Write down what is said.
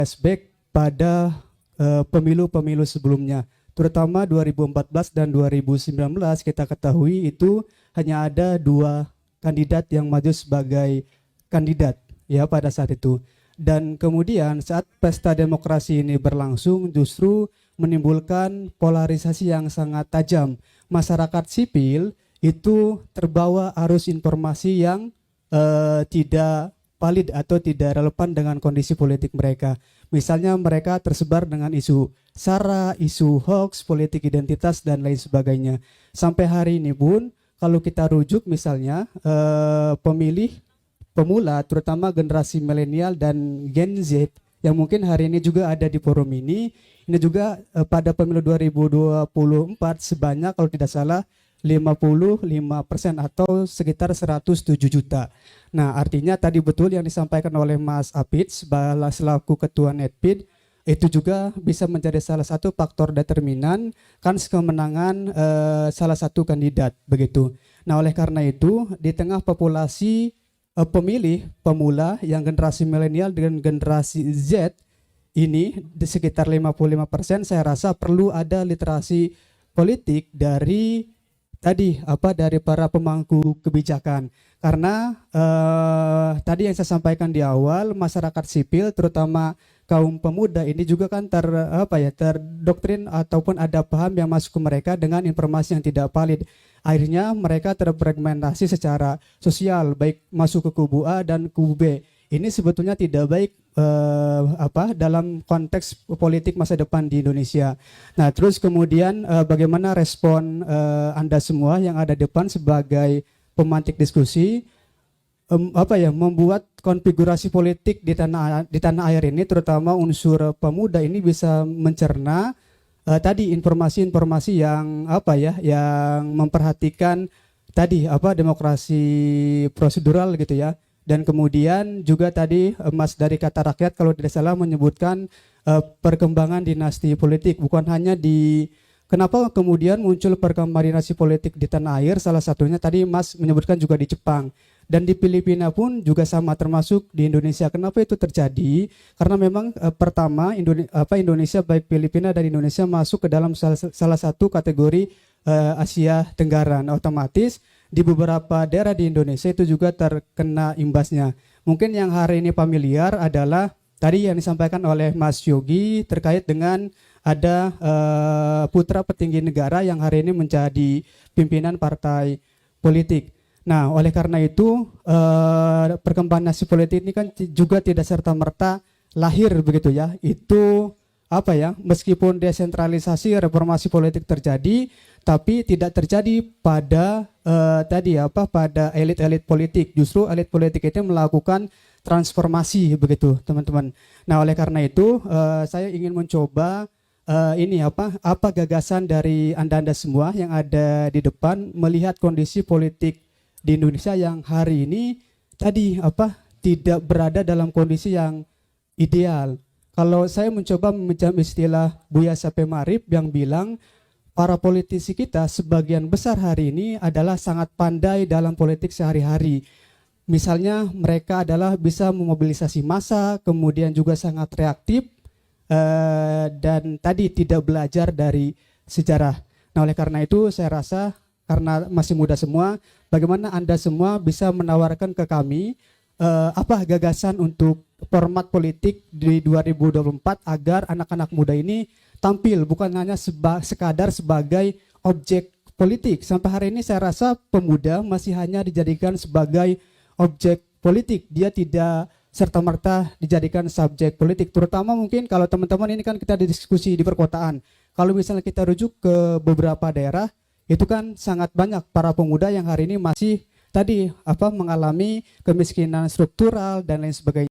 flashback pada pemilu-pemilu sebelumnya, terutama 2014 dan 2019 kita ketahui itu hanya ada 2 kandidat yang maju sebagai kandidat ya pada saat itu. Dan kemudian saat pesta demokrasi ini berlangsung justru menimbulkan polarisasi yang sangat tajam. Masyarakat sipil itu terbawa arus informasi yang tidak valid atau tidak relevan dengan kondisi politik mereka. Misalnya mereka tersebar dengan isu SARA, isu hoax, politik identitas, dan lain sebagainya. Sampai hari ini pun kalau kita rujuk misalnya pemilih pemula terutama generasi milenial dan Gen Z yang mungkin hari ini juga ada di forum ini juga pada pemilu 2024 sebanyak kalau tidak salah 55% atau sekitar 107 juta. Nah, artinya tadi betul yang disampaikan oleh Mas Apit selaku Ketua Netpid, itu juga bisa menjadi salah satu faktor determinan kan kemenangan salah satu kandidat begitu. Nah, oleh karena itu di tengah populasi pemilih pemula yang generasi milenial dengan generasi Z ini di sekitar 55%, saya rasa perlu ada literasi politik dari dari para pemangku kebijakan, karena tadi yang saya sampaikan di awal, masyarakat sipil terutama kaum pemuda ini juga kan terdoktrin ataupun ada paham yang masuk ke mereka dengan informasi yang tidak valid. Akhirnya mereka terfragmentasi secara sosial, baik masuk ke kubu A dan kubu B. Ini sebetulnya tidak baik dalam konteks politik masa depan di Indonesia. Nah, terus kemudian bagaimana respon Anda semua yang ada di depan sebagai pemantik diskusi, membuat konfigurasi politik di tanah air ini, terutama unsur pemuda ini bisa mencerna informasi-informasi yang yang memperhatikan demokrasi prosedural gitu ya. Dan kemudian juga tadi Mas dari Kata Rakyat kalau tidak salah menyebutkan perkembangan dinasti politik, bukan hanya di kenapa kemudian muncul perkembangan dinasti politik di tanah air, salah satunya tadi Mas menyebutkan juga di Jepang dan di Filipina pun juga sama, termasuk di Indonesia. Kenapa itu terjadi? Karena memang pertama Indonesia baik Filipina dan Indonesia masuk ke dalam salah satu kategori Asia Tenggara. Nah, otomatis di beberapa daerah di Indonesia itu juga terkena imbasnya. Mungkin yang hari ini familiar adalah tadi yang disampaikan oleh Mas Yogi terkait dengan ada putra petinggi negara yang hari ini menjadi pimpinan partai politik. Nah, oleh karena itu perkembangan nasib politik ini kan juga tidak serta-merta lahir begitu ya. Itu meskipun desentralisasi reformasi politik terjadi, tapi tidak terjadi pada pada elit-elit politik. Justru elit politik itu melakukan transformasi begitu, teman-teman. Nah, oleh karena itu saya ingin mencoba apa gagasan dari Anda semua yang ada di depan melihat kondisi politik di Indonesia yang hari ini tidak berada dalam kondisi yang ideal. Kalau saya mencoba meminjam istilah Buya Sape Marif yang bilang para politisi kita sebagian besar hari ini adalah sangat pandai dalam politik sehari-hari. Misalnya mereka adalah bisa memobilisasi massa, kemudian juga sangat reaktif dan tadi tidak belajar dari sejarah. Nah, oleh karena itu saya rasa karena masih muda semua, bagaimana Anda semua bisa menawarkan ke kami apa gagasan untuk format politik di 2024 agar anak-anak muda ini tampil bukan hanya sekadar sebagai objek politik. Sampai hari ini saya rasa pemuda masih hanya dijadikan sebagai objek politik. Dia tidak serta-merta dijadikan subjek politik. Terutama mungkin kalau teman-teman ini kan kita diskusi di perkotaan. Kalau misalnya kita rujuk ke beberapa daerah, itu kan sangat banyak para pemuda yang hari ini masih mengalami kemiskinan struktural dan lain sebagainya.